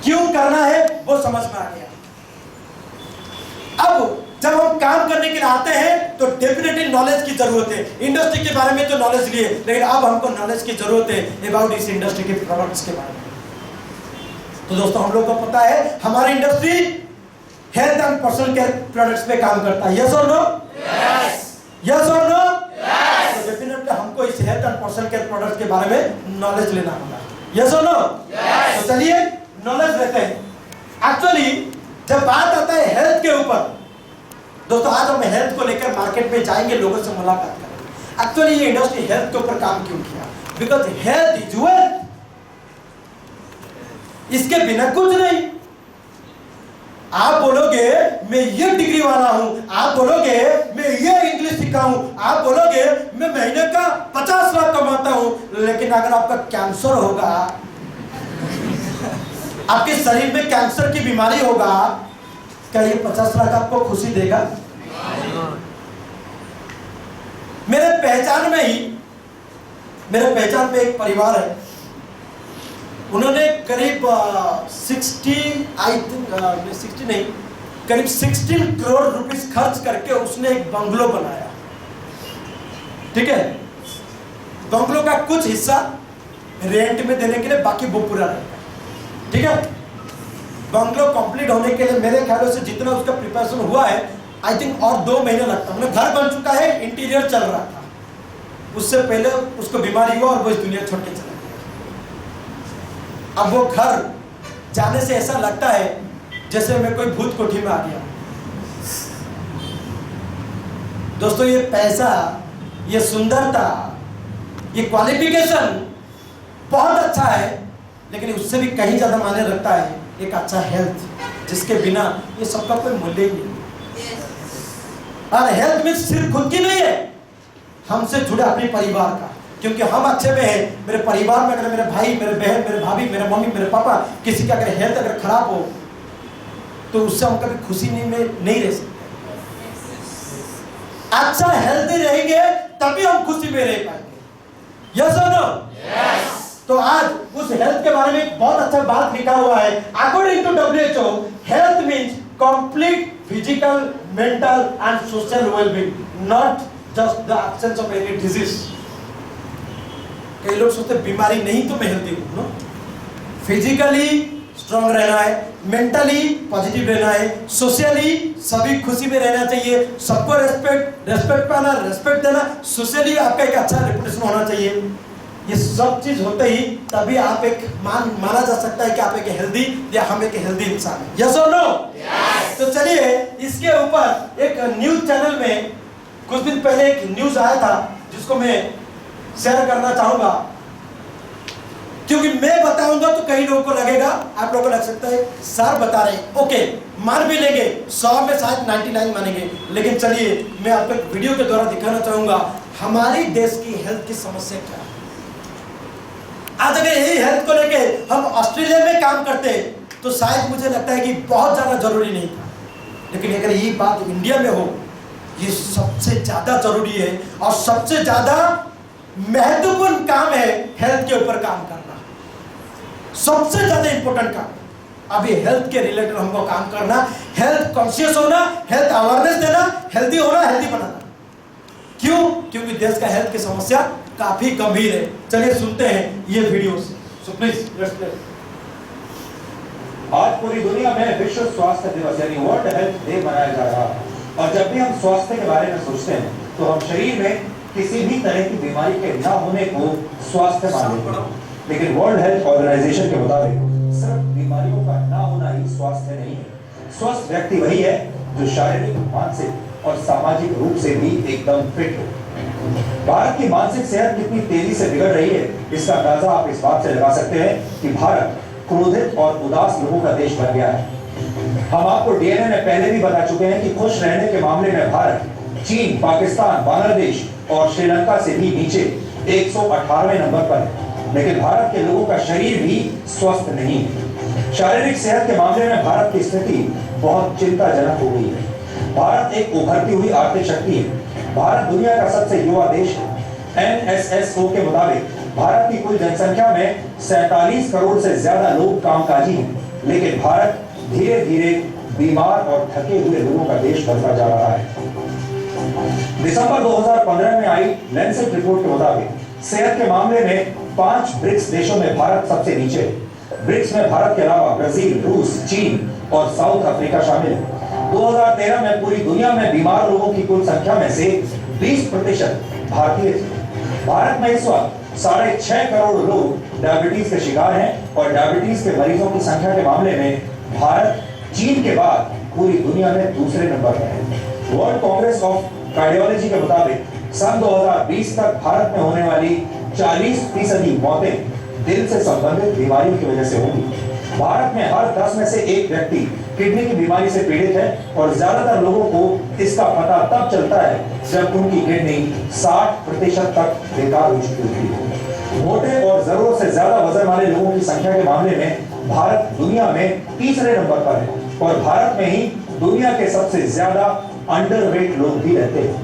क्यों करना है वो समझ में आ गया। अब जब हम काम करने के लिए आते हैं तो डेफिनेटली नॉलेज की जरूरत है। इंडस्ट्री के बारे में तो नॉलेज लिए, लेकिन अब हमको नॉलेज की जरूरत है अबाउट इस इंडस्ट्री के प्रोडक्ट्स के बारे में। तो दोस्तों हम लोग को पता है हमारी industry health and personal care products पे काम करता है। यस और नो? यस। यस और नो? यस। तो डेफिनेटली हमको इस health and personal care products के बारे में नॉलेज लेना होगा। यस और नो? यस। तो चलिए नॉलेज लेते हैं। एक्चुअली जब बात आता है हेल्थ के ऊपर, दोस्तों आज हम हेल्थ को लेकर मार्केट में जाएंगे, लोगों से मुलाकात करेंगे। एक्चुअली ये इंडस्ट्री हेल्थ के ऊपर काम क्यों किया? Because health is wealth. इसके बिना कुछ नहीं। आप बोलोगे मैं ये डिग्री वाला हूं, आप बोलोगे मैं ये इंग्लिश सीखा हूं, आप बोलोगे मैं महीने का 50 लाख कमाता हूं, लेकिन अगर आपका कैंसर होगा, आपके शरीर में कैंसर की बीमारी होगा, क्या ये 50 लाख आपको खुशी देगा? मेरे पहचान में एक परिवार है, उन्होंने करीब 16 करोड़ रुपीस खर्च करके उसने एक बंगलो बनाया। ठीक है, बंगलो का कुछ हिस्सा रेंट में देने के लिए, बाकी वो पूरा रहेगा। ठीक है, बंगलो कंप्लीट होने के लिए मेरे ख्याल से जितना उसका प्रिपरेशन हुआ है, आई थिंक और 2 महीने लगता। मतलब घर बन चुका है, इंटीरियर चल रहा था, उससे पहले उसको बीमारी हुआ और वो इस दुनिया छोड़ के चला गया। अब वो घर जाने से ऐसा लगता है जैसे मैं कोई भूत कोठी में आ गया। दोस्तों ये पैसा, ये सुंदरता, ये क्वालिफिकेशन बहुत अच्छा है, लेकिन उससे भी कहीं ज्यादा मायने रखता है एक अच्छा हेल्थ, जिसके बिना ये सबका कोई मूल्य ही नहीं। और हेल्थ में सिर्फ खुद की नहीं है, हमसे जुड़े अपने परिवार का। क्योंकि हम अच्छे में हैं, मेरे परिवार में अगर मेरे भाई, मेरे बहन, मेरे भाभी, मेरे मम्मी, मेरे पापा, किसी का अगर हेल्थ अगर खराब हो तो उससे हम कभी खुशी नहीं रह सकते। अच्छा हेल्थी रहेंगे तभी हम खुशी में रह पाएंगे। यस और नो? यस। तो आज उस हेल्थ के बारे में बहुत अच्छा बात लिखा हुआ है। According to WHO, health means complete physical, mental and social wellbeing, not just the absence of any disease. कई लोग सोचते बीमारी नहीं तो मैं हेल्दी हूं। नो, फिजिकली स्ट्रांग रहना है, मेंटली पॉजिटिव रहना है, सोशली सभी खुशी में रहना चाहिए, सबको रेस्पेक्ट पाना, रेस्पेक्ट देना, सोशली आपका एक अच्छा रेपुटेशन होना चाहिए। ये सब चीज होते ही तभी आप एक माना जा सकता है कि आप एक हेल्दी या हम एक हेल्दी इंसान हैं। यस और नो? यस। तो चलिए इसके ऊपर एक न्यूज चैनल में कुछ दिन पहले एक न्यूज आया था, जिसको मैं शेयर करना चाहूंगा। क्योंकि मैं बताऊंगा तो कई लोगों को लगेगा, आप लोगों को लग सकता है सर बता रहे, ओके मान भी लेंगे, 100 में शायद 99 मानेंगे, लेकिन चलिए मैं आपको एक वीडियो के द्वारा दिखाना चाहूंगा हमारी देश की हेल्थ की समस्या क्या है। आज अगर यही हेल्थ को लेके हम ऑस्ट्रेलिया में काम करते तो शायद मुझे लगता है कि बहुत ज्यादा जरूरी नहीं था, लेकिन अगर यही बात इंडिया में हो, ये सबसे ज्यादा जरूरी है और सबसे ज्यादा महत्वपूर्ण काम है हेल्थ के ऊपर काम करना। सबसे ज्यादा इंपॉर्टेंट काम अभी हेल्थ के रिलेटेड हमको काम करना, हेल्थ कॉन्शियस होना, हेल्थ अवेयरनेस देना, हेल्दी होना, हेल्दी बनाना। क्यों? क्योंकि देश का हेल्थ की समस्या काफी गंभीर है। चलिए सुनते हैं ये वीडियो से। So please let's play. आज पूरी दुनिया में विश्व स्वास्थ्य दिवस यानी वर्ल्ड हेल्थ डे मनाया जा रहा है, और जब भी हम स्वास्थ्य के बारे में सोचते हैं तो हम शरीर में किसी भी तरह की बीमारी के न होने को स्वास्थ्य मानते हैं। लेकिन वर्ल्ड हेल्थ ऑर्गेनाइजेशन के मुताबिक सिर्फ बीमारियों का न होना ही स्वास्थ्य नहीं है। स्वस्थ व्यक्ति वही है जो शारीरिक, मानसिक और सामाजिक रूप से भी एकदम फिट हो। भारत की मानसिक सेहत कितनी तेजी से बिगड़ रही है, इसका अंदाजा आप इस बात से लगा सकते हैं कि भारत क्रोधित और उदास लोगों का देश बन गया है। हम आपको डीएनए में पहले भी बता चुके हैं कि खुश रहने के मामले में भारत चीन, पाकिस्तान, बांग्लादेश और श्रीलंका से भी नीचे 118वें नंबर पर है। लेकिन भारत के लोगों का शरीर भी स्वस्थ नहीं है। शारीरिक सेहत के मामले में भारत की स्थिति बहुत चिंताजनक हो गई है। भारत एक उभरती हुई आर्थिक शक्ति है। भारत दुनिया का सबसे युवा देश है। NSSO के मुताबिक भारत की कुल जनसंख्या में 47 करोड़ से ज्यादा लोग कामकाजी हैं। लेकिन भारत धीरे धीरे बीमार और थके हुए लोगों का देश बनता जा रहा है। दिसंबर 2015 में आई लैंसेट रिपोर्ट के मुताबिक सेहत के मामले में 5 ब्रिक्स देशों में भारत सबसे नीचे है। ब्रिक्स में भारत के अलावा ब्राजील, रूस, चीन और साउथ अफ्रीका शामिल है। 2013 में पूरी दुनिया में बीमार लोगों की कुल संख्या में से 20% भारतीय थे। भारत में इस वक्त 6.5 करोड़ लोग डायबिटीज के शिकार हैं और डायबिटीज के मरीजों की संख्या के मामले में भारत चीन के बाद पूरी दुनिया में दूसरे नंबर पर है। वर्ल्ड कांग्रेस ऑफ कार्डियोलॉजी के मुताबिक सन 2020 तक भारत में होने वाली 40% मौतें दिल से संबंधित बीमारियों की वजह से होंगी। भारत में हर 10 में से एक व्यक्ति किडनी की बीमारी से पीड़ित है और ज्यादातर लोगों को इसका पता तब चलता है जब उनकी किडनी 60% तक बेकार हो चुकी होती है। मोटे और जरूरत से ज्यादा वजन वाले लोगों की संख्या के मामले में भारत दुनिया में तीसरे नंबर पर है और भारत में ही दुनिया के सबसे ज्यादा अंडरवेट लोग भी रहते हैं।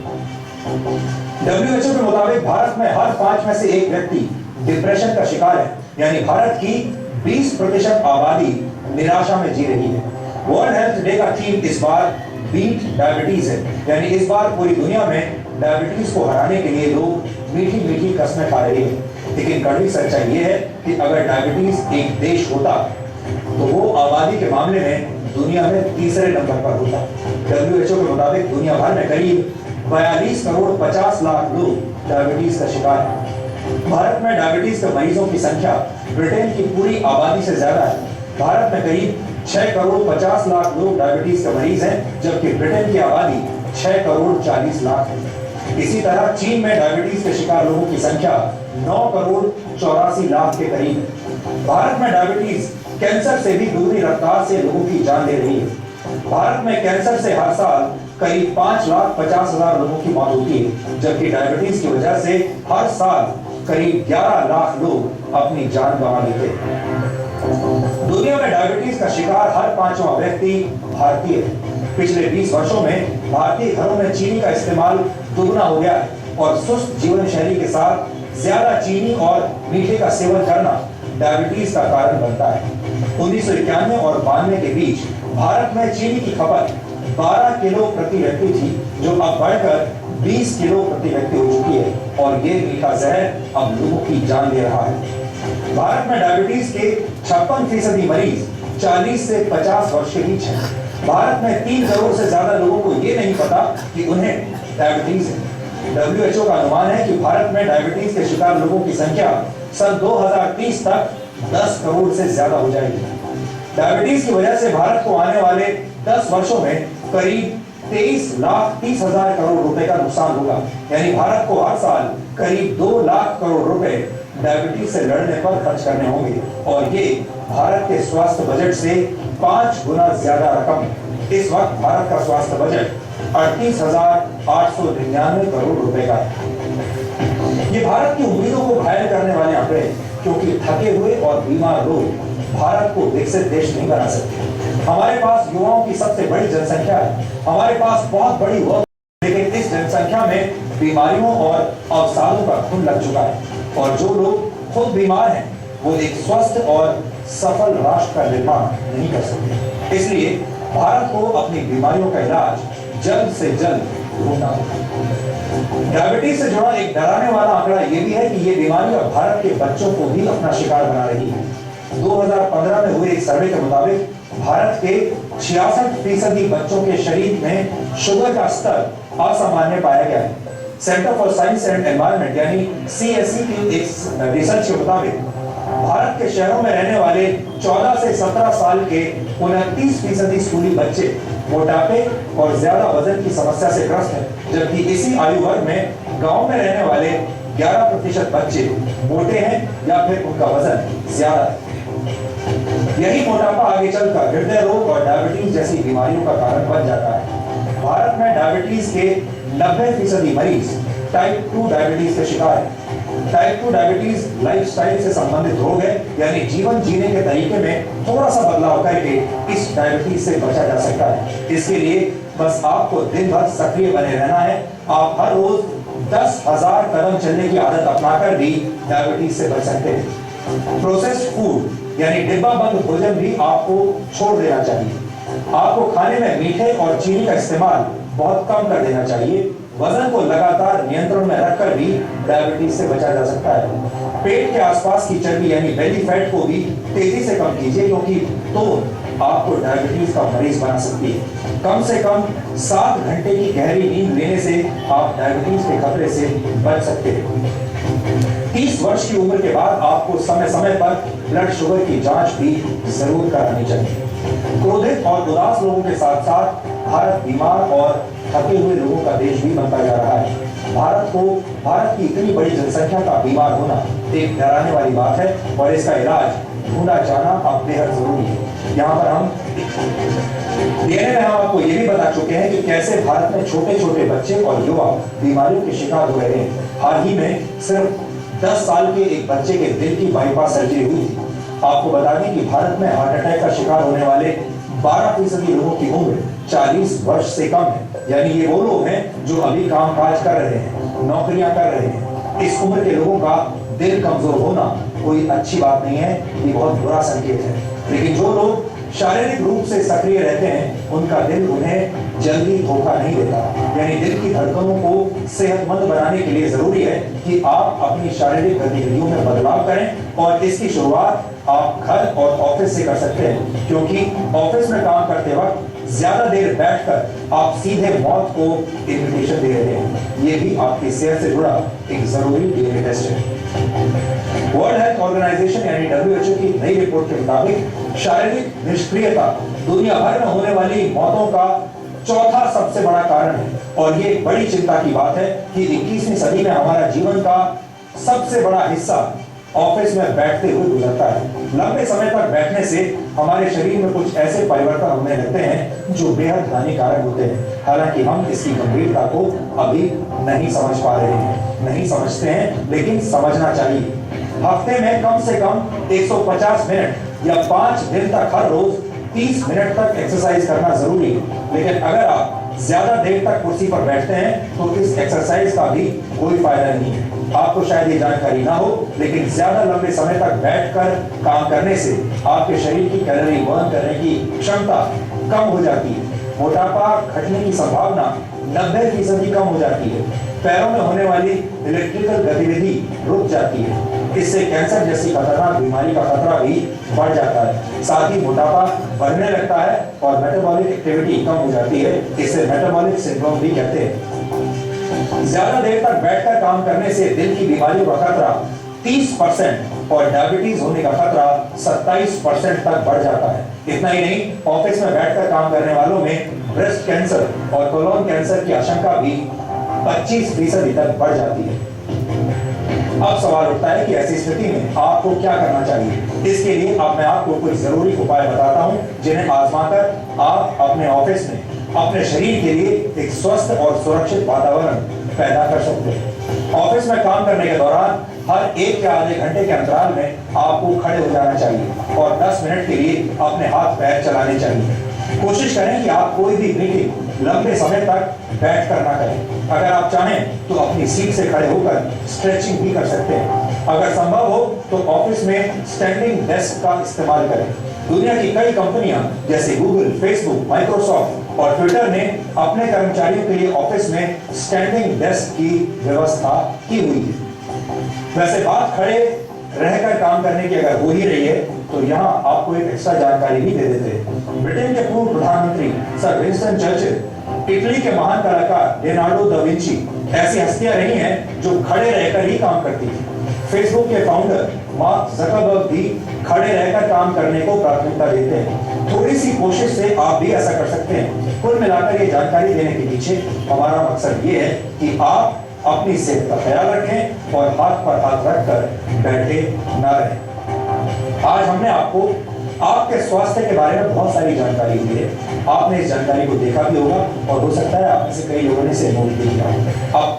WHO के मुताबिक भारत में हर 5 में से एक व्यक्ति डिप्रेशन का शिकार है, यानी भारत की 20% आबादी निराशा में जी रही है। वर्ल्ड हेल्थ डे का थीम इस बार बीट डायबिटीज है, यानी इस बार पूरी दुनिया में डायबिटीज को हराने के लिए लोग मीठी मीठी कस्में खा रहे हैं। लेकिन कड़वी सच्चाई ये है कि अगर डायबिटीज एक देश होता तो वो आबादी के मामले में दुनिया में तीसरे नंबर पर होता। WHO के मुताबिक दुनिया भर में करीब 42 करोड़ 50 लाख लोग डायबिटीज का शिकार हैं। भारत में डायबिटीज के मरीजों की संख्या ब्रिटेन की पूरी आबादी से ज्यादा है। भारत में करीब 6 करोड़ 50 लाख लोग डायबिटीज के मरीज हैं, जबकि ब्रिटेन की आबादी 6 करोड़ 40 लाख है। इसी तरह चीन में डायबिटीज के शिकार लोगों की संख्या 9 करोड़ 84 लाख के करीब है। भारत में डायबिटीज कैंसर से भी दुगनी रफ्तार से लोगों की जान ले रही है। भारत में कैंसर से हर साल करीब 5,50,000 लोगों की मौत होती है, जबकि डायबिटीज की वजह से हर साल करीब 11 लाख लोग अपनी जान गंवा लेते हैं। दुनिया में डायबिटीज का शिकार हर 5वां व्यक्ति भारतीय है। पिछले 20 वर्षों में भारतीय घरों में चीनी का इस्तेमाल दुगना हो गया है और सुस्त जीवन शैली के साथ ज्यादा चीनी और मीठे का सेवन करना डायबिटीज का कारण बनता है। 1991 और 92 के बीच भारत में चीनी की खपत 12 किलो प्रति व्यक्ति थी, जो अब बढ़कर 20 किलो प्रति व्यक्ति हो चुकी है और ये मीठा जहर अब लोगों की जान ले रहा है। भारत में डायबिटीज के 56% मरीज 40 से 50 वर्ष के बीच हैं। भारत में 3 करोड़ से ज्यादा लोगों को ये नहीं पता कि उन्हें डायबिटीज है। WHO का अनुमान है कि भारत में डायबिटीज के शिकार लोगों की संख्या सन 2030 तक 10 करोड़ से ज्यादा हो जाएगी। डायबिटीज की वजह से भारत को आने वाले 10 वर्षों में करीब 23,30,000 करोड़ रुपए का नुकसान होगा, यानी भारत को हर साल करीब 2 लाख करोड़ रुपए डायबिटीज से लड़ने पर खर्च करने होंगे और ये भारत के स्वास्थ्य बजट से 5 गुना ज्यादा रकम है। इस वक्त भारत का स्वास्थ्य बजट 38,899 करोड़ रुपए का है। ये भारत की उम्मीदों को घायल करने वाले आंकड़े, क्योंकि थके हुए और बीमार लोग भारत को विकसित देश नहीं बना सकते। हमारे पास युवाओं की सबसे बड़ी जनसंख्या है, हमारे पास बहुत बड़ी वर्क, लेकिन इस जनसंख्या में बीमारियों और अवसादों का खून लग चुका है और जो लोग खुद बीमार हैं वो एक स्वस्थ और सफल राष्ट्र का निर्माण नहीं कर सकते। इसलिए भारत को अपनी बीमारियों का इलाज जल्द से जल्द ढूंढना होगा। डायबिटीज से जुड़ा एक डराने वाला आंकड़ा यह भी है कि ये बीमारी अब भारत के बच्चों को भी अपना शिकार बना रही है। 2015 में हुए एक सर्वे के मुताबिक भारत के 66% बच्चों के शरीर में शुगर का स्तर असामान्य पाया गया है। Centre for science and environment यानी CSE की एक रिसर्च के मुताबिक भारत के शहरों में रहने वाले 14 से 17 साल के 29% स्कूली बच्चे मोटापे और ज्यादा वजन की समस्या से ग्रस्त हैं, जबकि इसी आयु वर्ग में गांव में रहने वाले 11% बच्चे मोटे हैं या फिर उनका वजन ज्यादा है। यही मोटापा आगे चलकर हृदय रोग और डायबिटीज जैसी बीमारियों का कारण बन जाता है। भारत में डायबिटीज के 90% मरीज टाइप 2 डायबिटीज के शिकार हैं। टाइप 2 डायबिटीज लाइफस्टाइल से संबंधित रोग है, यानी जीवन जीने के तरीके में थोड़ा सा बदलाव करके इस डायबिटीज से बचा जा सकता है। इसके लिए बस आपको दिन भर सक्रिय बने रहना है। आप हर रोज 10,000 कदम चलने की आदत अपनाकर भी डायबिटीज से बच सकते हैं। प्रोसेस्ड फूड यानी डिब्बा बंद भोजन भी आपको छोड़ देना चाहिए। आपको खाने में मीठे और चीनी का इस्तेमाल बहुत कम कर देना चाहिए। वजन को लगातार नियंत्रण में रखकर भी डायबिटीज से बचा जा सकता है। पेट के आसपास की चर्बी यानी बेली फैट को भी तेजी से कम कीजिए, क्योंकि तो आपको डायबिटीज का मरीज बना सकती है। कम से कम 7 घंटे की गहरी नींद लेने से आप डायबिटीज के खतरे से बच सकते हैं। 30 वर्ष की उम्र के बाद आपको समय समय पर ब्लड शुगर की जांच भी जरूर करानी चाहिए। क्रोधित और उदास लोगों के साथ साथ भारत बीमार और थके हुए लोगों का देश भी बनता जा रहा है। भारत की इतनी बड़ी जनसंख्या का बीमार होना एक डराने वाली बात है और इसका इलाज ढूंढा जाना अब बेहद जरूरी है। यहाँ पर हम आपको ये भी बता चुके हैं कि कैसे भारत में छोटे छोटे बच्चे और युवा बीमारियों के शिकार हो रहे हैं। हाल ही में सिर्फ 10 साल के एक बच्चे के दिल की बाईपास सर्जरी हुई थी। आपको बता दें कि भारत में हार्ट अटैक का शिकार होने वाले 12% लोगों की उम्र 40 वर्ष से कम है। यानी ये वो लोग हैं जो अभी काम काज कर रहे हैं, नौकरियां कर रहे हैं। इस उम्र के लोगों का दिल कमजोर होना कोई अच्छी बात नहीं है, ये बहुत बुरा संकेत है। लेकिन जो लोग शारीरिक रूप से सक्रिय रहते हैं उनका दिल उन्हें जल्दी धोखा नहीं देता। यानी दिल की धड़कनों को सेहतमंद बनाने के लिए जरूरी है कि आप अपनी शारीरिक गतिविधियों में बदलाव करें और इसकी शुरुआत आप घर और ऑफिस से कर सकते हैं, क्योंकि ऑफिस में काम करते वक्त ज्यादा देर बैठकर आप सीधे मौत को इन्विटेशन दे रहे हैं। ये भी आपकी सेहत से जुड़ा एक जरूरी डीएनए टेस्ट है। वर्ल्ड हेल्थ ऑर्गेनाइजेशन यानी WHO की नई रिपोर्ट के मुताबिक शारीरिक निष्क्रियता दुनिया भर में होने वाली मौतों का चौथा सबसे बड़ा कारण है। और ये एक बड़ी चिंता की बात है कि 21वीं सदी में हमारा जीवन का सबसे बड़ा हिस्सा ऑफिस में बैठते हुए गुजरता है। लंबे समय तक बैठने से हमारे शरीर में कुछ ऐसे परिवर्तन होने लगते हैं जो बेहद हानिकारक होते हैं। हालांकि हम इसकी गंभीरता को अभी नहीं समझ पा रहे हैं, नहीं समझते हैं, लेकिन समझना चाहिए। हफ्ते में कम से कम 150 मिनट या 5 दिन तक हर रोज 30 मिनट तक एक्सरसाइज करना जरूरी है। लेकिन अगर आप ज्यादा देर तक कुर्सी पर बैठते हैं तो इस एक्सरसाइज का भी कोई फायदा नहीं है। आपको शायद ये जानकारी ना हो, लेकिन ज्यादा लंबे समय तक बैठकर काम करने से आपके शरीर की कैलोरी बर्न करने की क्षमता कम हो जाती है। मोटापा घटने की संभावना 90% कम हो जाती है। पैरों में होने वाली इलेक्ट्रिकल गतिविधि रुक जाती है। इससे कैंसर जैसी खतरनाक बीमारी का खतरा भी बढ़ जाता है। साथ ही मोटापा बढ़ने लगता है और मेटाबॉलिक एक्टिविटी कम हो जाती है। इसे मेटाबॉलिक सिंड्रोम भी कहते हैं। ज्यादा देर तक बैठकर काम करने से दिल की बीमारियों का खतरा 30% और डायबिटीज होने का खतरा 27% तक बढ़ जाता है। इतना ही नहीं, ऑफिस में बैठकर काम करने वालों में ब्रेस्ट कैंसर और कोलोन कैंसर की आशंका भी 25% तक बढ़ जाती है। अब सवाल उठता है कि ऐसी स्थिति में आपको क्या करना चाहिए। इसके लिए अब मैं आपको कुछ जरूरी उपाय बताता हूं, जिन्हें आजमाकर आप अपने ऑफिस में अपने शरीर के लिए एक स्वस्थ और सुरक्षित वातावरण पैदा कर सकते हैं। ऑफिस में काम करने के दौरान हर 1 या आधे घंटे के अंतराल में आपको खड़े हो जाना चाहिए और 10 मिनट के लिए अपने हाथ पैर चलाने चाहिए। कोशिश करें कि आप कोई भी मीटिंग लंबे समय तक बैठकर ना करें। अगर आप चाहें तो अपनी सीट से खड़े होकर स्ट्रेचिंग भी कर सकते हैं। अगर संभव हो तो ऑफिस में स्टैंडिंग डेस्क का इस्तेमाल करें। दुनिया की कई कंपनियां जैसे गूगल, फेसबुक, माइक्रोसॉफ्ट और ट्विटर ने अपने कर्मचारियों के लिए ऑफिस में स्टैंडिंग डेस्क की व्यवस्था की हुई है। वैसे बात खड़े रहकर काम करने की अगर हो ही रही है तो यहाँ आपको एक एक्स्ट्रा जानकारी भी दे देते हैं। ब्रिटेन के पूर्व प्रधानमंत्री सर विंस्टन चर्चिल, इटली के महान कलाकार लियोनार्डो दा विंची ऐसी हस्तियां रही हैं जो खड़े रहकर ही काम करती थी। फेसबुक के फाउंडर मार्क ज़करबर्ग भी खड़े रहकर काम करने को प्राथमिकता देते हैं। थोड़ी सी कोशिश से आप भी ऐसा कर सकते हैं। कुल मिलाकर ये जानकारी देने के पीछे हमारा मकसद ये है कि आप अपनी सेहत का ख्याल रखें और हाथ पर हाथ रखकर बैठे न रहें। आज हमने आपको आपके स्वास्थ्य के बारे में बहुत सारी जानकारी दी है। आपने इस जानकारी को देखा भी होगा और हो सकता है आप में से कई लोगों ने इसे नोट भी किया। अब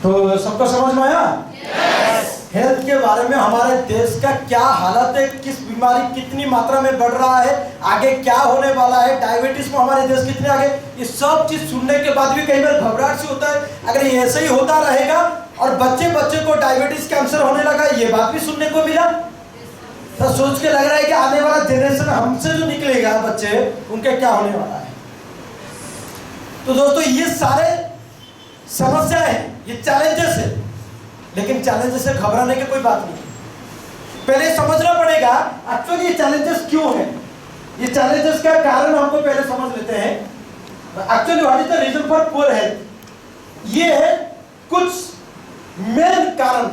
तो सबको समझ में आया? हेल्थ के बारे में हमारे देश का क्या हालत है, किस बीमारी कितनी मात्रा में बढ़ रहा है, आगे क्या होने वाला है, डायबिटीज में हमारे देश कितने आगे, ये सब चीज सुनने के बाद भी कई बार घबराहट सी होता है। अगर ये ऐसे ही होता रहेगा और बच्चे बच्चे को डायबिटीज कैंसर होने लगा, ये बात भी सुनने को मिला, तो सोच के लग रहा है कि आने वाला जनरेशन हमसे जो निकलेगा बच्चे, उनका क्या होने वाला है। तो दोस्तों ये सारे समस्या है, ये चैलेंजेस है, लेकिन चैलेंजेस से घबराने की कोई बात नहीं है। पहले समझना पड़ेगा एक्चुअली ये चैलेंजेस क्यों है। ये चैलेंजेस का कारण हमको पहले समझ लेते हैं। Actually what is the reason for poor health. ये है कुछ मेन कारण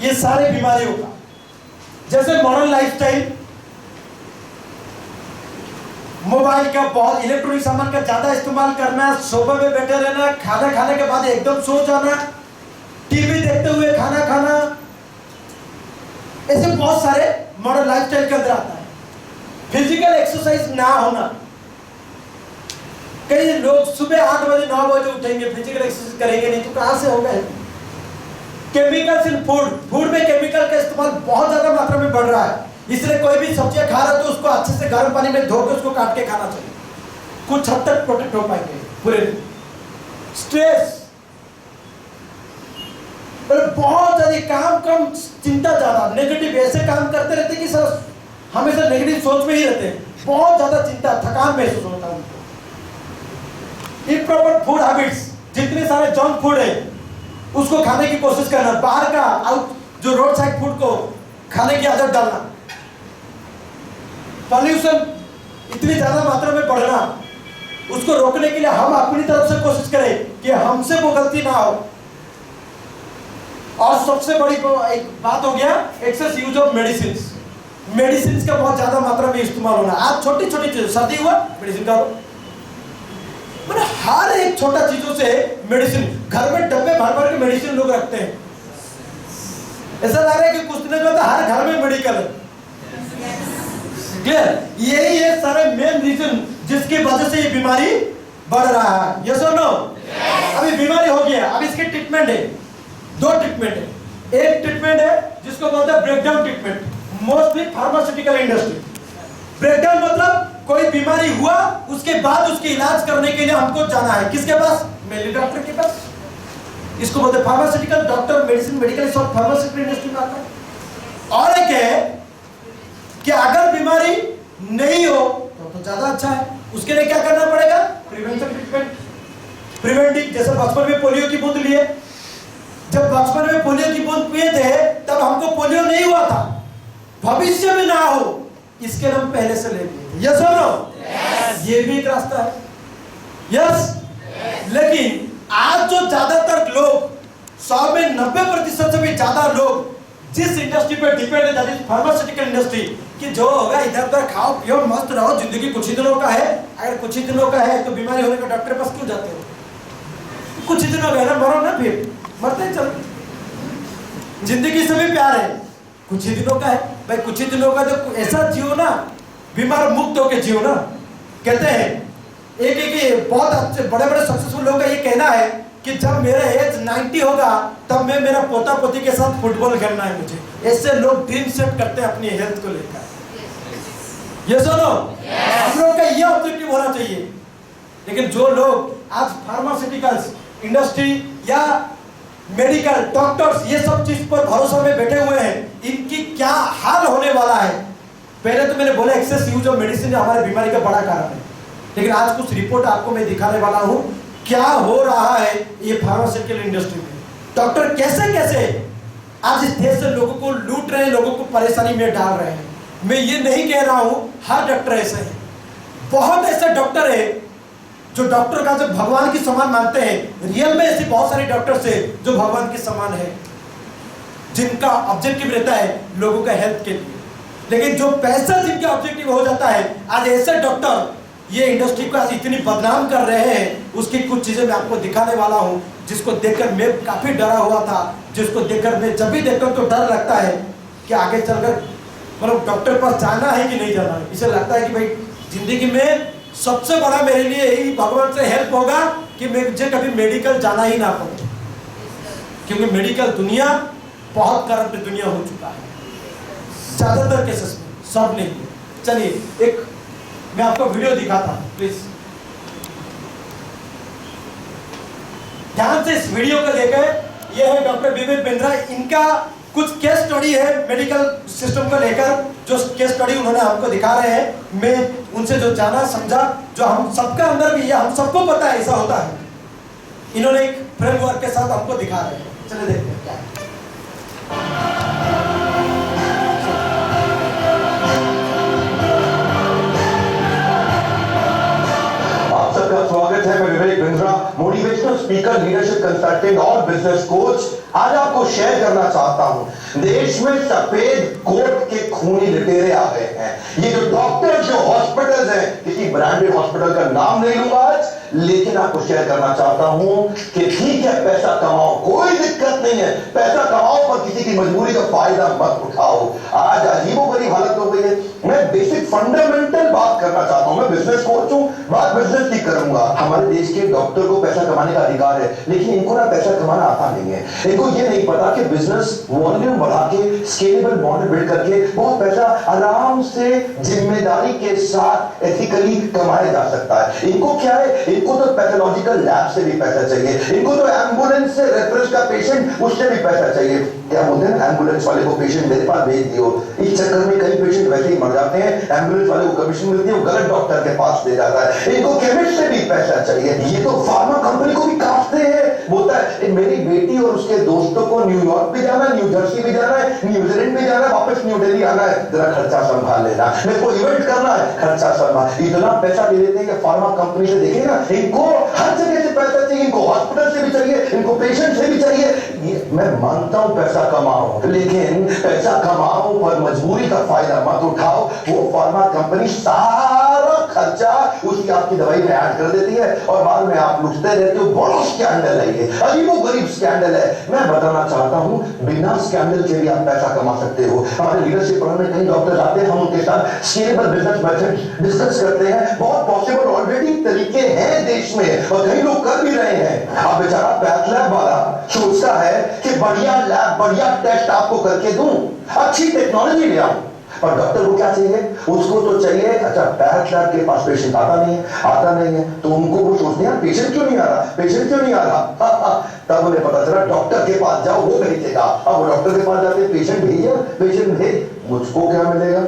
ये सारे बीमारियों का, जैसे मॉडर्न लाइफस्टाइल, मोबाइल का बहुत, इलेक्ट्रॉनिक सामान का ज्यादा इस्तेमाल करना, सोफे में बैठे रहना, खाना खाने के बाद एकदम सो जाना, टीवी देखते हुए खाना खाना, ऐसे बहुत सारे मॉडर्न लाइफस्टाइल के अंदर आता है। फिजिकल एक्सरसाइज ना होना, कई लोग सुबह 8 बजे 9 बजे उठेंगे, फिजिकल एक्सरसाइज करेंगे नहीं तो कहां से होगा। केमिकल्स इन फूड, फूड में केमिकल का इस्तेमाल बहुत ज्यादा मात्रा में बढ़ रहा है, इसलिए कोई भी सब्जियां खा रहा है तो उसको अच्छे से गर्म पानी में धो के उसको काट के खाना चाहिए, कुछ हद तक प्रोटेक्ट हो पाएंगे पूरे दिन। स्ट्रेस, बहुत ज्यादा काम कम, चिंता ज्यादा, नेगेटिव ऐसे काम करते रहते कि सर हमेशा नेगेटिव सोच में ही रहते हैं, बहुत ज्यादा चिंता, थकान महसूस होता है उनको। इम्प्रॉपर फूड हैबिट्स, जितने सारे जंक फूड है उसको खाने की कोशिश करना, बाहर का आउट जो रोड साइड फूड को खाने की आदत डालना, पॉल्यूशन इतनी ज्यादा मात्रा में बढ़ना, उसको रोकने के लिए हम अपनी तरफ से कोशिश करें कि हमसे वो गलती ना हो। और सबसे बड़ी एक बात हो गया excess use of medicine. Medicine का बहुत ज्यादा मात्रा में इस्तेमाल होना। आज छोटी छोटी चीज, सर्दी हुआ मेडिसिन का, मतलब हर एक छोटा चीजों से मेडिसिन, घर में डब्बे भर भर के मेडिसिन लोग रखते हैं। ऐसा लग रहा है कि कुछ दिनों के बाद हर घर में मेडिकल है। क्लियर? यही है सारे मेन रीजन जिसकी वजह से ये बीमारी बढ़ रहा है। यस और नो? अभी बीमारी हो गया, अब इसके ट्रीटमेंट है, 2 ट्रीटमेंट है। एक ट्रीटमेंट है जिसको बोलते हैं breakdown treatment, mostly pharmaceutical industry. Breakdown मतलब कोई बीमारी हुआ उसके बाद उसके इलाज करने के लिए हमको जाना है किसके पास? मेडिकल डॉक्टर के पास। इसको बोलते हैं फार्मास्यूटिकल, डॉक्टर, मेडिसिन, मेडिकल, सब फार्मास्यूटिकल इंडस्ट्री में आता है। और एक है कि अगर बीमारी नहीं हो तो ज्यादा अच्छा है, उसके लिए क्या करना पड़ेगा? Prevention treatment, preventive. जैसे बचपन में पोलियो की बूंद लिए, जब बचपन में पोलियो की बूंद पिए थे तब हमको पोलियो नहीं हुआ था, भविष्य में ना हो इसके लिए हम पहले से ले लिए। यस और नो? ये भी एक रास्ता है। यस? लेकिन आज जो ज्यादातर लोग, 100 में 90% से भी ज्यादा लोग जिस इंडस्ट्री पे डिपेंड है, दैट इज फार्मास्यूटिकल इंडस्ट्री, कि जो होगा इधर उधर खाओ पियो मस्त रहो, जिंदगी कुछ ही दिनों का है। अगर कुछ ही दिनों का है तो बीमारी होने का डॉक्टर के पास क्यों जाते हो? कुछ ही दिनों का है ना, मरो ना, फिर मरते चलो। जिंदगी से भी प्यार है, कुछ ही दिनों का है भाई, कुछ ही दिनों का तो ऐसा जियो ना, बीमार मुक्त होकर जियो ना। कहते हैं एक बहुत अच्छे बड़े बड़े सक्सेसफुल लोगों का ये कहना है कि जब मेरा एज 90 होगा तब मैं मेरा पोता पोती के साथ फुटबॉल खेलना है मुझे। ऐसे लोग ड्रीम सेट करते हैं अपनी हेल्थ को लेकर। ये सुनो, हम लोग का ये ऑब्जेक्टिव होना चाहिए। लेकिन जो लोग आज फार्मास्यूटिकल्स इंडस्ट्री या मेडिकल डॉक्टर्स ये सब चीज पर भरोसा में बैठे हुए हैं, इनकी क्या हाल होने वाला है। पहले तो मैंने बोला एक्सेस यूज ऑफ मेडिसिन हमारे बीमारी का बड़ा कारण है, लेकिन आज कुछ रिपोर्ट आपको मैं दिखाने वाला हूं क्या हो रहा है ये फार्मास्यूटिकल इंडस्ट्री में। डॉक्टर कैसे कैसे आज इस देश से लोगों को लूट रहे हैं, लोगों को परेशानी में डाल रहे हैं। मैं ये नहीं कह रहा हूं हर डॉक्टर ऐसे है, बहुत ऐसे डॉक्टर है जो डॉक्टर का जो भगवान की समान मानते हैं। रियल में ऐसे बहुत सारे डॉक्टर्स है जो भगवान के समान है, जिनका ऑब्जेक्टिव रहता है लोगों का हेल्थ के लिए। लेकिन जो पैसा जिनका ऑब्जेक्टिव हो जाता है, आज ऐसे डॉक्टर ये इंडस्ट्री को आज इतनी बदनाम कर रहे हैं। उसकी कुछ चीजें मैं आपको दिखाने वाला हूं, जिसको देखकर मैं काफी डरा हुआ था, जिसको देखकर मैं जब भी देखता हूं तो डर लगता है कि आगे चलकर मतलब डॉक्टर पास जाना है कि नहीं जाना है। इसे लगता है कि भाई जिंदगी में सबसे बड़ा मेरे लिए यही भगवान से हेल्प होगा कि मुझे कभी मेडिकल जाना ही ना पड़े, क्योंकि मेडिकल दुनिया बहुत करप्ट दुनिया हो चुका है ज्यादातर केसेस में, सब नहीं। चलिए एक मैं आपको वीडियो दिखाता हूं, प्लीज ध्यान से इस वीडियो को देखें। यह है डॉक्टर विवेक बिंद्रा, इनका कुछ केस स्टडी है मेडिकल सिस्टम को लेकर, जो केस स्टडी उन्होंने हमको दिखा रहे हैं। मैं उनसे जो जाना समझा, जो हम सबका अंदर भी है, हम सबको पता है ऐसा होता है। इन्होंने एक फ्रेमवर्क के साथ हमको दिखा रहे हैं। चलिए देखते हैं क्या है। आप सबका स्वागत है। मैं Vivek Bindra, motivational speaker, leadership consultant और बिजनेस कोच। आज आपको शेयर करना चाहता हूं, देश में सफेद कोट के खूनी लुटेरे आ गए हैं। ये जो डॉक्टर, जो हॉस्पिटल्स हैं, किसी ब्रांडेड हॉस्पिटल का नाम नहीं लूंगा आज, लेकिन आपको शेयर करना चाहता हूं कि ठीक है, पैसा कमाओ, कोई दिक्कत नहीं है, पैसा कमाओ, पर किसी की मजबूरी का फायदा मत उठाओ। आज अजीबोगरीब हालत हो गई है। मैं बेसिक फंडामेंटल बात करना चाहता हूं। मैं बिजनेस कोच हूं, बात बिजनेस की करूंगा। हमारे देश के डॉक्टर को पैसा कमाने का अधिकार है, लेकिन इनको ना पैसा कमाना आता नहीं है। इनको ये नहीं पता कि बिजनेस वॉल्यूम बढ़ा के, स्केलेबल मॉडल बिल्ड करके बहुत पैसा आराम से, जिम्मेदारी के साथ, एथिकली कमाया जा सकता है। इनको क्या है, इनको तो पैथोलॉजिकल लैब से भी पैसा चाहिए, इनको तो एम्बुलेंस से रेफरेंस का पेशेंट, उससे भी पैसा चाहिए। क्या बोलते हैं, एम्बुलेंस वाले को पेशेंट मेरे पास भेज दियो। इस चक्कर में कई पेशेंट वैसे ही मर जाते हैं। एम्बुलेंस वाले को कमीशन मिलती है, वो गलत डॉक्टर के पास दे जाता है। इनको केमिस्ट से भी पैसा चाहिए। ये तो फार्मा कंपनी को भी काटते हैं। बोलता है मेरी बेटी और उसके दोस्तों को न्यूयॉर्क भी जाना है, न्यू जर्सी भी जाना है, न्यूजीलैंड भी जाना है, वापस न्यू दिल्ली आना है, जरा खर्चा संभाल लेना, मेरे को इवेंट करना है, खर्चा संभाल। इतना पैसा दे देते हैं कि फार्मा कंपनी से देखिए ना, इनको हर जगह से पैसा चाहिए, इनको हॉस्पिटल से भी चाहिए, इनको पेशेंट से भी चाहिए। ये मैं मानता हूं पैसा कमाओ, लेकिन पैसा कमाओ पर मजबूरी का फायदा मत उठाओ। वो फार्मा कंपनी सारा खर्चा उसकी आपकी दवाई में ऐड कर देती है और बाद में आप लुटते रहते हो। बड़ा स्कैंडल है ये, अजीबोगरीब स्कैंडल है। मैं बताना चाहता हूं, बिना स्कैंडल के भी आप पैसा कमा सकते हो। हमारे लीडरशिप प्रोग्राम में कई डॉक्टर्स आते हैं, हम उनके साथ स्केलेबल बिजनेस मेथड डिस्कस करते हैं। बहुत पॉसिबल ऑलरेडी तरीके हैं देश में और कई लोग कर भी रहे हैं। अब बेचारा पैथ लैब वाला सोचता है कि बढ़िया लैब, बढ़िया टेस्ट आपको करके दूं, अच्छी टेक्नोलॉजी ले आऊं, पर डॉक्टर को क्या चाहिए, उसको तो चाहिए अच्छा पैथ लैब के पास पेशेंट आता नहीं है, तो उनको वो सोचते हैं पेशेंट क्यों नहीं आ रहा। तब उन्हें पता चला डॉक्टर के पास जाओ, वो भेजेगा। अब वो डॉक्टर के पास जाते, पेशेंट भेज, मुझको क्या मिलेगा,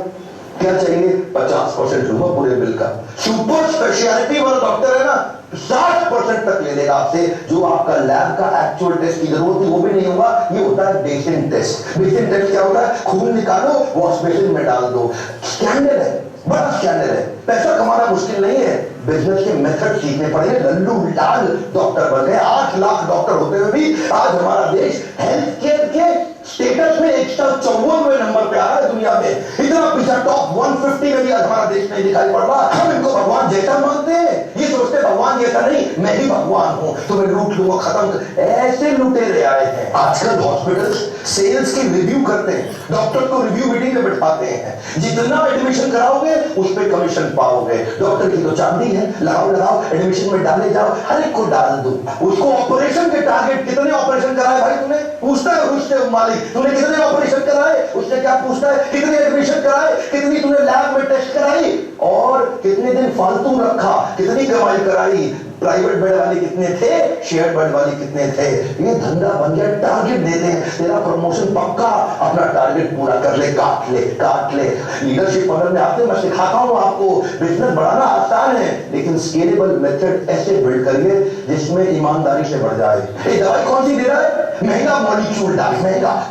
क्या चाहिए, 50% लूंगा पूरे बिल का। सुपर स्पेशलिटी वाला डॉक्टर है ना, 60% तक ले लेगा आपसे। जो आपका लैब का एक्चुअल टेस्ट की जरूरत है वो भी नहीं होगा। ये होता है बेसिन टेस्ट। बेसिन टेस्ट क्या होता है, खून निकालो, वॉश बेसिन में डाल दो। स्कैंडल है, बड़ा स्कैंडल है। पैसा कमाना मुश्किल नहीं है, बिजनेस के मेथड सीखने पड़ेंगे। लल्लू लाल डॉक्टर बन गए, 8 लाख डॉक्टर होते हुए भी आज हमारा देश हेल्थ केयर के स्टेटस में 154वें नंबर पे आ रहा है दुनिया में। इतना पीछा टॉप 150 में भी आज हमारा देश नहीं दिखाई पड़ रहा। हम इनको भगवान जैसा मानते हैं, ये सोचते भगवान जैसा नहीं, मैं ही भगवान हूं, तुम्हें लूट लूंगा, खत्म कर। ऐसे लुटेरे आए हैं। आजकल हॉस्पिटल्स सेल्स की रिव्यू करते हैं, डॉक्टर को रिव्यू मीटिंग में बिठाते हैं। जितना एडमिशन कराओगे उस पर कमीशन पाओगे। डॉक्टर की तो चांदी है, लगाओ एडमिशन में डाले जाओ, हर एक को डाल दो। उसको ऑपरेशन के टारगेट, कितने ऑपरेशन कराए भाई तूने, पूछता है उससे मालिक, तूने कितने ऑपरेशन कराए, उससे क्या पूछता है, कितने एडमिशन कराए, कितनी तूने लैब में टेस्ट कराई और कितने दिन फालतू रखा, कितनी कमाई कराई, प्राइवेट बेड वाले कितने थे, शेयर बेड वाले कितने थे। ये धंधा बन गया। टारगेट देते हैं, तेरा प्रमोशन पक्का, अपना टारगेट पूरा कर ले, काट ले। लीडरशिप पॉइंट में आते मैं सिखाता हूं आपको, बिजनेस बढ़ाना आसान है, लेकिन स्केलेबल मेथड ऐसे बिल्ड करिए जिसमें ईमानदारी से बढ़ जाए। ये दवाई कौन सी दे रहा है, महंगा मॉलिक्यूल डाल,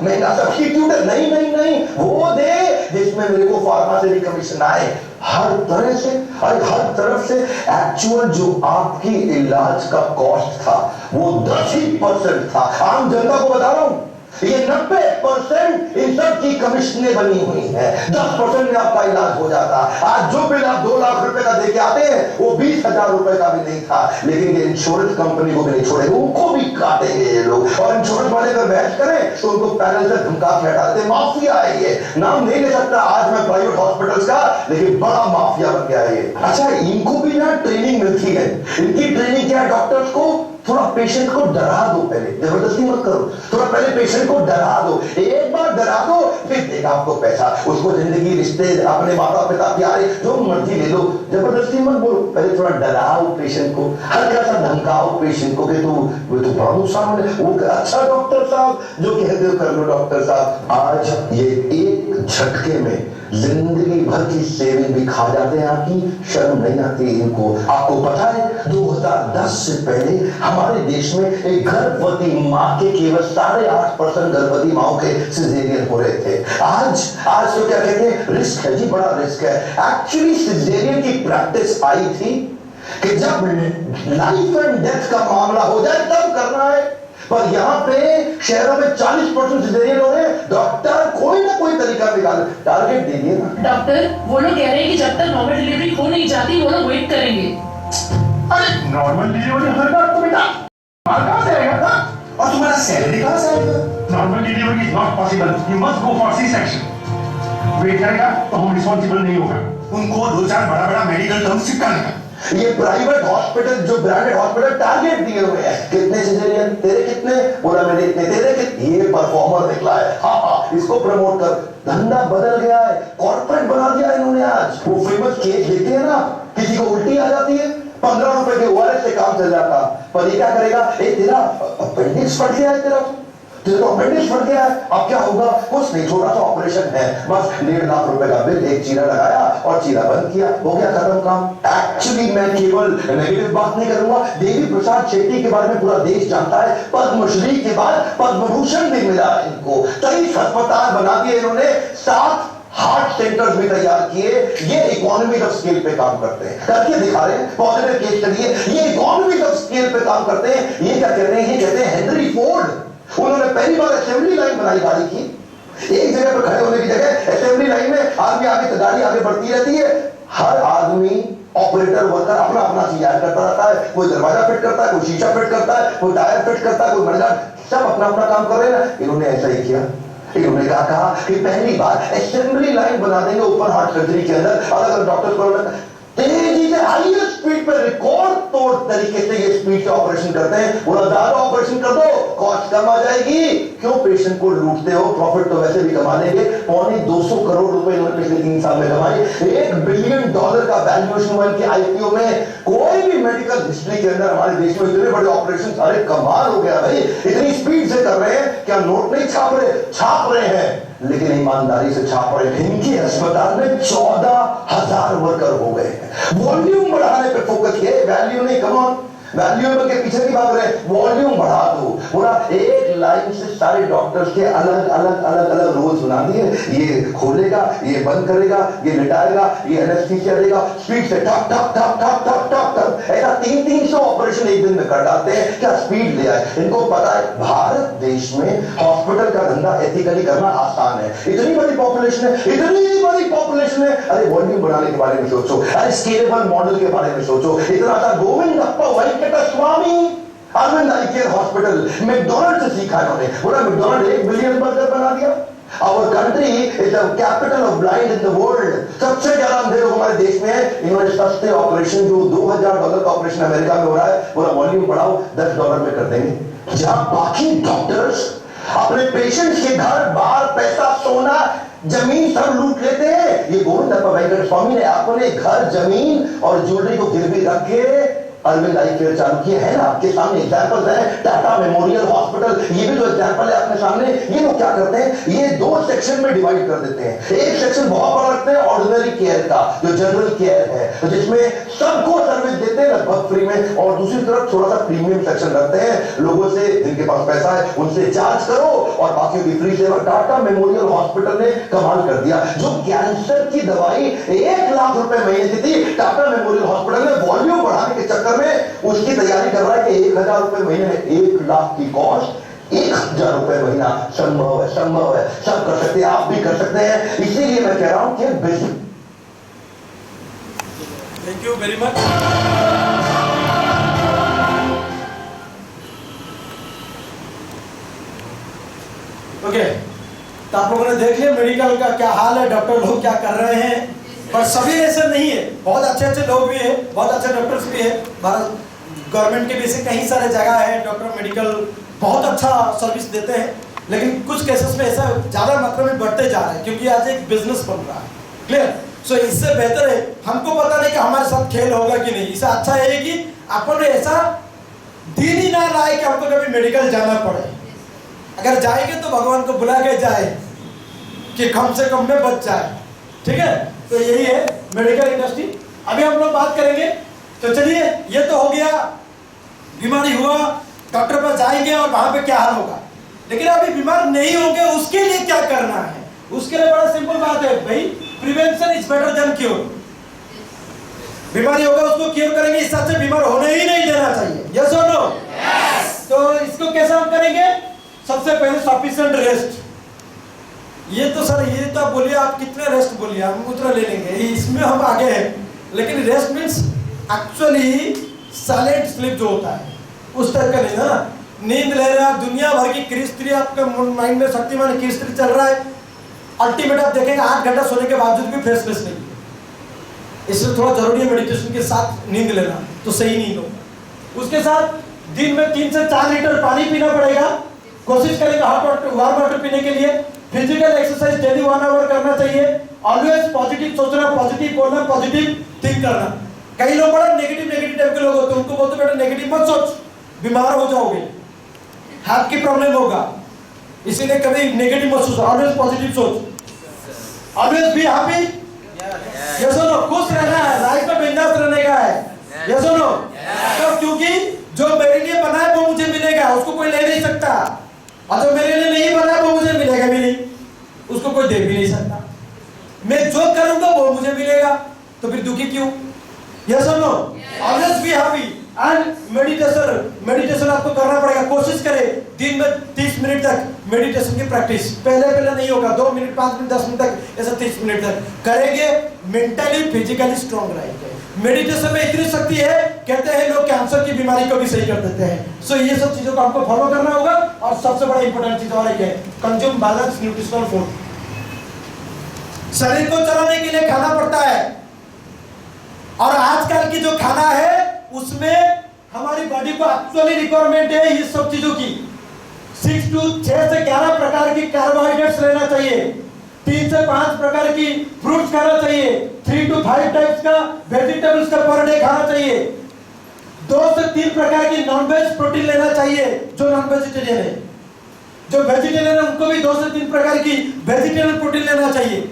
महंगा सब्स्टिट्यूट नहीं, वो दे जिसमें मेरे को फार्मा से भी कमीशन आए। हर तरह से, हर तरफ से एक्चुअल जो आपकी इलाज का कॉस्ट था वो 10% था। आम जनता को बता रहा हूं, ये 90% इन सब की कमीशनें बनी हुई है। 10% में आपका इलाज हो जाता। आज जो बिल आप 2 लाख रुपए का देके आते हैं वो 20,000 रुपए का भी नहीं था। लेकिन ये इंश्योरेंस कंपनी को भी नहीं छोड़ेगा, उनको भी काटेंगे ये लोग। और इंश्योरेंस वाले अगर बहस करें तो उनको पैनल से धमका के हटा देते। माफिया है ये, नाम नहीं ले सकता आज मैं प्राइवेट हॉस्पिटल्स का, लेकिन बड़ा माफिया बन गया है ये। अच्छा, इनको भी ना ट्रेनिंग मिलती है। इनकी ट्रेनिंग क्या है, डॉक्टर्स को थोड़ा पेशेंट को डरा दो, पहले जबरदस्ती मत करो, थोड़ा पहले पेशेंट को डरा दो, एक बार डरा दो, फिर देगा आपको पैसा। उसको जिंदगी, रिश्ते, अपने माता पिता, प्यारे जो मर्जी ले लो, जबरदस्ती मत बोलो, पहले थोड़ा डराओ पेशेंट को, हल्का सा धमकाओ पेशेंट को कि तू बड़ा नुकसान होने। वो अच्छा डॉक्टर साहब जो कहते हो कर लो डॉक्टर साहब। आज ये एक झटके में जिंदगी भर की सेविंग भी खा जाते हैं आपकी, शर्म नहीं आती इनको। आपको पता है 2010 से पहले हमारे देश में एक गर्भवती माँ के केवल 8.5% गर्भवती माओं के सिजेरियन हो रहे थे। आज तो क्या कहते हैं, रिस्क है जी, बड़ा रिस्क है। एक्चुअली सिजेरियन की प्रैक्टिस आई थी कि जब लाइफ एंड डेथ का मामला हो जाए तब करना है, पर यहाँ पे शहरों में 40% सिजेरियन हो रहे हैं। डॉक्टर कोई ना कोई तरीका निकाल, टारगेट दे दिए ना। डॉक्टर वो लोग कह रहे हैं कि जब तक नॉर्मल डिलीवरी हो नहीं जाती वो लोग वेट करेंगे। अरे नॉर्मल डिलीवरी होगा तो बेटा माल कहाँ से आएगा? और तुम्हारा सैलरी कहाँ से आएगा? Normal delivery is not possible, you must go for C section. Wait करेगा तो हम रिस्पॉन्सिबल नहीं होगा। उनको 2-4 बड़ा मेडिकल टर्म्स चिपकाने का। ये प्राइवेट हॉस्पिटल, जो ब्रांडेड हॉस्पिटल टारगेट दिए हुए हैं, कितने सिजेरियन, तेरे कितने, बोला मेरे इतने, तेरे कितने, ये परफॉर्मर निकला है। हाँ, इसको प्रमोट कर, धंधा बदल गया है, कॉर्पोरेट बना दिया इन्होंने। आज वो फेमस केक देते हैं ना, किसी को उल्टी आ जाती है, 15 रुपए के ORS से काम चल जाता, पर ये क्या करेगा, तेरा अपेंडिक्स फट गया है, तेरा अपेंडिक्स फट गया है, अब क्या होगा, कुछ नहीं, छोटा सा ऑपरेशन है, बस 1.5 लाख रुपए का बिल, एक चीरा लगाया और चीरा बंद किया, हो गया खत्म काम। एक्चुअली मैं केवल नेगेटिव बात नहीं करूंगा, देवी प्रसाद शेट्टी के बारे में पूरा देश जानता है। पद्मश्री के बाद पद्म भूषण भी मिला इनको, 23 अस्पताल बना दिए इन्होंने, 7 हार्ट सेंटर्स भी तैयार किए। ये इकोनॉमी ऑफ स्केल पे काम करते हैं, करके दिखा रहे हैं, पॉजिटिव केस स्टडी। ये इकोनॉमी ऑफ स्केल पे काम करते हैं। ये क्या कहते हैं, ये कहते हैं हेनरी फोर्ड। उन्होंने पहली बार असेंबली लाइन बनाई गाड़ी की, एक जगह पर खड़े होने की जगह असेंबली लाइन में आदमी आगे तो गाड़ी आगे बढ़ती रहती है, हर आदमी ऑपरेटर वर्कर अपना अपना चीज ऐड करता रहता है, कोई दरवाजा फिट करता है, कोई शीशा फिट करता है, कोई टायर फिट करता है, कोई मडगार्ड, सब अपना अपना काम कर रहे हैं ना। इन्होंने ऐसा ही किया। इन्होंने कहा कि पहली बार असेंबली लाइन बना देंगे ओपन हार्ट सर्जरी के अंदर। अलग अलग डॉक्टर को तेजी से हाईएस्ट स्पीड पे रिकॉर्ड तोड़ तरीके से ये स्पीड से ऑपरेशन करते हैं। बोला ज्यादा ऑपरेशन कर दो, कॉस्ट कम आ जाएगी, क्यों पेशेंट को लूटते हो, प्रॉफिट तो वैसे भी कमा लेंगे। 250 करोड़ रुपए इन्होंने पिछले 3 साल में कमाए। $1 बिलियन का वैल्यूएशन हुआ इनकी IPO में। कोई भी मेडिकल हिस्ट्री के अंदर हमारे देश में इतने बड़े ऑपरेशन, अरे कमाल हो गया भाई, इतनी स्पीड से कर रहे हैं, क्या नोट नहीं छाप रहे हैं, लेकिन ईमानदारी से छाप रहे हैं। इनके अस्पताल में 14,000 वर्कर हो गए हैं। वॉल्यूम बढ़ाने पे फोकस किया, वैल्यू नहीं, कम ऑन, वैल्यू के पीछे नहीं भाग रहे, वॉल्यूम बढ़ा दो। पूरा एक लाइन से सारे डॉक्टर्स के अलग अलग रोल्स बना दिए। ये खोलेगा, ये बंद करेगा, ये लिटाएगा, ये एनेस्थीसिया देगा, स्पीड से ठप ठप ठप ठप ठप ठप ठप, ऐसा 300 ऑपरेशन एक दिन में कर डालते हैं। क्या स्पीड ले आए, इनको पता है भारत देश में हॉस्पिटल का धंधा एथिकली करना आसान है। इतनी बड़ी पॉपुलेशन है, इतनी बड़ी पॉपुलेशन है, अरे वॉल्यूम बढ़ाने के बारे में सोचो, अरे स्केलेबल मॉडल के बारे में सोचो। इतना था गोविंद अप्पा स्वामी अरविंद आई केयर हॉस्पिटल मैकडॉनल्ड से सीखा इन्होंने। बोला मैकडॉनल्ड 1 बिलियन बर्गर बना दिया। Our country is the capital of blind in the world। सबसे ज्यादा अंधे लोग हमारे देश में है। इन्होंने सस्ते ऑपरेशन, जो $2,000 का ऑपरेशन अमेरिका में हो रहा है, बोला वॉल्यूम बढ़ाओ, $10 में कर देंगे। जहां बाकी डॉक्टर्स अपने पेशेंट्स के घर बार पैसा, सोना, जमीन सब लूट लेते हैं, ये गोविंद अप्पा वेंकट स्वामी ने अपने घर, जमीन और ज्वेलरी को गिरवी रख के अरविंद आई केयर चालू किया है ना। आपके सामने एग्जांपल्स हैं, टाटा मेमोरियल हॉस्पिटल, ये भी तो एग्जांपल है आपके सामने। ये लोग क्या करते हैं, ये 2 सेक्शन में डिवाइड कर देते हैं। एक सेक्शन बहुत बड़ा रखते हैं ऑर्डिनरी केयर का, जो जनरल केयर है, तो जिसमें सबको सर्विस देते हैं लगभग फ्री में, और दूसरी तरफ थोड़ा सा प्रीमियम सेक्शन रखते हैं, लोगों से जिनके पास पैसा है उनसे चार्ज करो और बाकी की फ्री सेवा। टाटा मेमोरियल हॉस्पिटल ने कमाल कर दिया। जो कैंसर की दवाई 1 लाख रुपए महीने की थी, टाटा मेमोरियल हॉस्पिटल ने वॉल्यूम बढ़ाने के चक्कर में उसकी तैयारी कर रहा है कि 1,000 रुपए महीने में 1 लाख की कॉस्ट 1,000 रुपए महीना। संभव है, संभव है, सब कर सकते हैं, आप भी कर सकते हैं। इसीलिए मैं कह रहा हूं कि business. Thank you very much. Okay, तो आप लोगों ने देख लिया मेडिकल का क्या हाल है, डॉक्टर लोग क्या कर रहे हैं, पर सभी ऐसे नहीं है, बहुत अच्छे अच्छे लोग भी हैं, बहुत अच्छे डॉक्टर्स भी हैं भारत गवर्नमेंट के भी ऐसे कई सारे जगह है, डॉक्टर मेडिकल बहुत अच्छा सर्विस देते हैं, लेकिन कुछ केसेस में ऐसा ज़्यादा मात्रा में बढ़ते जा रहे हैं क्योंकि आज एक बिजनेस बन रहा है। क्लियर? सो इससे बेहतर है, हमको पता नहीं कि हमारे साथ खेल होगा कि नहीं, इससे अच्छा है कि अपन ऐसा दिन ही ना लाए कि हमको कभी मेडिकल जाना पड़े। अगर जाएंगे तो भगवान को बुला के जाए कि कम से कम में बच जाए। ठीक है, तो यही है मेडिकल इंडस्ट्री। अभी हम लोग बात करेंगे, तो चलिए ये तो हो गया, बीमारी हुआ डॉक्टर पास जाएंगे और वहां पे क्या हाल होगा। लेकिन अभी बीमार नहीं होंगे उसके लिए क्या करना है, उसके लिए बड़ा सिंपल बात है भाई, prevention is better than cure. बीमारी होगा उसको क्योर करेंगे, इस हिसाब से बीमार होने ही नहीं देना चाहिए। यस और नो? तो इसको कैसे हम करेंगे? सबसे पहले सफिशिएंट रेस्ट। ये तो सर ये तो आप बोलिए, आप कितने रेस्ट बोलिए, हम उतना ले लेंगे, इसमें हम आगे हैं। लेकिन rest means actually silent sleep जो होता है उस टाइप का नहीं ना। नींद ले रहे हैं, दुनिया भर की क्रिस्त्री आपके माइंड में शक्तिमान क्रिस्त्री चल रहा है, अल्टीमेट आप देखेंगे 8 घंटा सोने के बावजूद भी फ्रेशनेस नहीं है। इसलिए थोड़ा जरूरी है मेडिटेशन के साथ नींद लेना, तो सही नींद हो। उसके साथ दिन में 3 से 4 लीटर पानी पीना पड़ेगा। कोशिश करेंगे वार्म वाटर पीने के लिए। फिजिकल एक्सरसाइज डेली 1 आवर करना चाहिए। ऑलवेज पॉजिटिव सोचना, पॉजिटिव बोलना, पॉजिटिव थिंक करना। कई लोग बड़ा नेगेटिव टाइप के लोग होते हैं, उनको बोलते बेटा नेगेटिव मत सोच, बीमार हो जाओगे, हार्ट की प्रॉब्लम होगा, इसीलिए कभी नेगेटिव मत सोच, ऑलवेज पॉजिटिव सोच। Always be happy. यस और नो? खुश रहना है, लाइफ में बिंदास रहने का है। यस और नो? तो क्योंकि जो मेरे लिए बना है वो मुझे मिलेगा, उसको कोई ले नहीं सकता, और जो मेरे लिए नहीं बना है वो मुझे मिलेगा भी नहीं, उसको कोई दे भी नहीं सकता। मैं जो करूंगा वो मुझे मिलेगा, तो फिर दुखी क्यों? यस और no? Always be happy. And meditation आपको करना पड़ेगा। कोशिश करें दिन में 30 मिनट तक मेडिटेशन की प्रैक्टिस। पहले नहीं होगा, 2 मिनट 5 मिनट 10 मिनट तक, ऐसा 30 मिनट तक करेंगे, मेंटली फिजिकली स्ट्रांग रहेंगे। मेडिटेशन में इतनी शक्ति है, कहते हैं लोग कैंसर की बीमारी को भी सही कर देते हैं। सो ये सब चीजों को आपको फॉलो करना होगा। और सबसे बड़ा इंपॉर्टेंट चीज और है, कंज्यूम बैलेंस न्यूट्रिशनल फूड। शरीर को चलाने के लिए खाना पड़ता है, और आजकल की जो खाना है उसमें हमारी बॉडी को एक्चुअली रिक्वायरमेंट है ये सब चीजों की। 6 से 11 प्रकार की कार्बोहाइड्रेट्स लेना चाहिए, 3 से 5 प्रकार की फ्रूट्स खाना चाहिए, 3 to 5 टाइप्स का वेजिटेबल्स का पर डे खाना चाहिए, 2 से 3 प्रकार की नॉन-वेज प्रोटीन लेना चाहिए जो नॉन वेजिटेरियन है। जो वेजिटेरियन है उनको भी 2 से 3 प्रकार की वेजिटेबल प्रोटीन लेना चाहिए,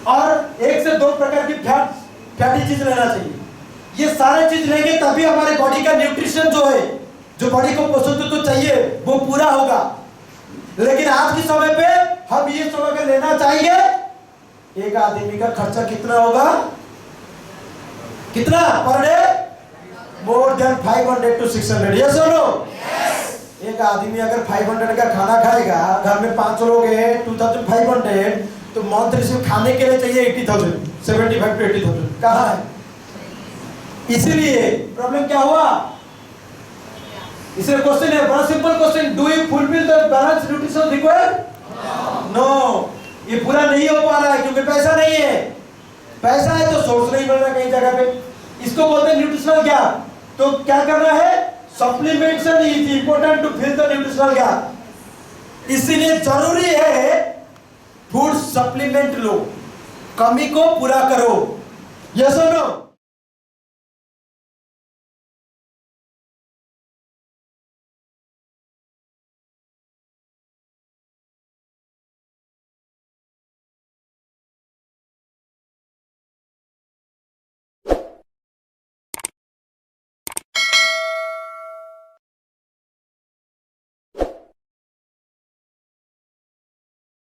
और 1 से 2 प्रकार की फैटी चीज लेना चाहिए। ये सारे चीज लेंगे तभी हमारी बॉडी का न्यूट्रिशन जो है, जो बॉडी को पोषण तो चाहिए, वो पूरा होगा। लेकिन आज के समय पे हम ये सब अगर लेना चाहिए, एक आदमी का खर्चा कितना होगा? कितना per day? More than 500 to 600। Yes और नो? एक आदमी अगर 500 का खाना खाएगा, घर में 5 लोग हैं, 2500, तो मंथली सिर्फ खाने के लिए चाहिए 80,000, 75 to 80,000। कहाँ है? इसीलिए प्रॉब्लम क्या हुआ? इसलिए क्वेश्चन है, बड़ा simple question, do you fulfil the balance nutrition required? No, ये पूरा नहीं हो पा रहा है क्योंकि पैसा नहीं है। पैसा है तो सोर्स नहीं मिल रहा कहीं जगह पे, इसको बोलते हैं न्यूट्रिशनल गैप। तो क्या करना है? Supplementation is important to fill the nutritional gap. इसीलिए जरूरी है फूड सप्लीमेंट लो, कमी को पूरा करो। यस और नो?